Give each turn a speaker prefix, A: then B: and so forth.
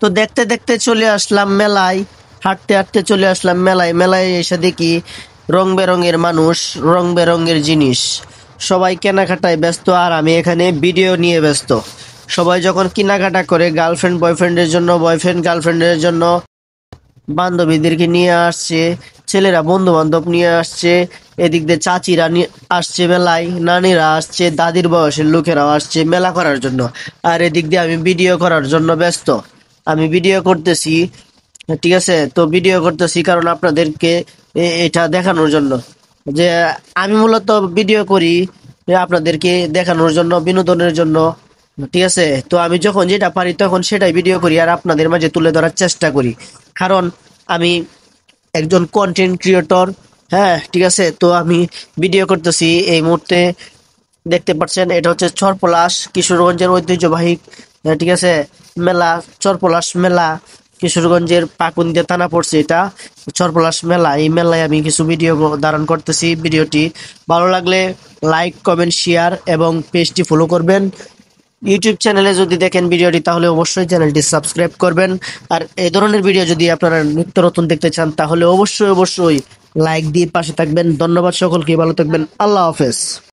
A: তো দেখতে দেখতে চলে আসলাম মেলায়, হাঁটতে হাঁটতে চলে আসলাম মেলায়। মেলায় এসে দেখি রং বেরঙের মানুষ, রং বেরঙের জিনিস, সবাই কেনাকাটায় ব্যস্ত আর আমি এখানে ভিডিও নিয়ে ব্যস্ত। সবাই যখন কেনাকাটা করে গার্লফ্রেন্ড বয়ফ্রেন্ডের জন্য, বয়ফ্রেন্ড গার্লফ্রেন্ডের জন্য, বান্ধবীদেরকে নিয়ে আসছে, ছেলেরা বন্ধু বান্ধব নিয়ে আসছে, এদিক দিয়ে চাচিরা আসছে মেলায়, নানিরা আসছে, দাদির বয়সের লোকেরাও আসছে মেলা করার জন্য। আর এদিক দিয়ে আমি ভিডিও করার জন্য ব্যস্ত। আমি ভিডিও করতেছি, ঠিক আছে? তো ভিডিও করতেছি কারণ আপনাদেরকে এটা দেখানোর জন্য যে আমি মূলত ভিডিও করি আপনাদেরকে দেখানোর জন্য, বিনোদনের জন্য, ঠিক আছে? তো আমি যখন যেটা পারি তখন সেটাই ভিডিও করি আর আপনাদের মাঝে তুলে ধরার চেষ্টা করি, কারণ আমি একজন কন্টেন্ট ক্রিয়েটর। হ্যাঁ, ঠিক আছে? তো আমি ভিডিও করতেছি এই মুহূর্তে। দেখতে পাচ্ছেন এটা হচ্ছে চরপলাশ, কিশোরগঞ্জের ঐতিহ্যবাহী, ঠিক আছে, মেলা, চরপলাশ মেলা। কিশোরগঞ্জের পাকুন্দিয়া থানা পড়ছে এটা, চরপলাশ মেলা। এই মেলায় আমি কিছু ভিডিও ধারণ করতেছি। ভিডিওটি ভালো লাগলে লাইক, কমেন্ট, শেয়ার এবং পেজটি ফলো করবেন। ইউটিউব চ্যানেলে যদি দেখেন ভিডিওটি তাহলে অবশ্যই চ্যানেলটি সাবস্ক্রাইব করবেন। আর এই ধরনের ভিডিও যদি আপনারা নিত্য নতুন দেখতে চান তাহলে অবশ্যই অবশ্যই লাইক দিয়ে পাশে থাকবেন। ধন্যবাদ সকলকে, ভালো থাকবেন, আল্লাহ হাফেজ।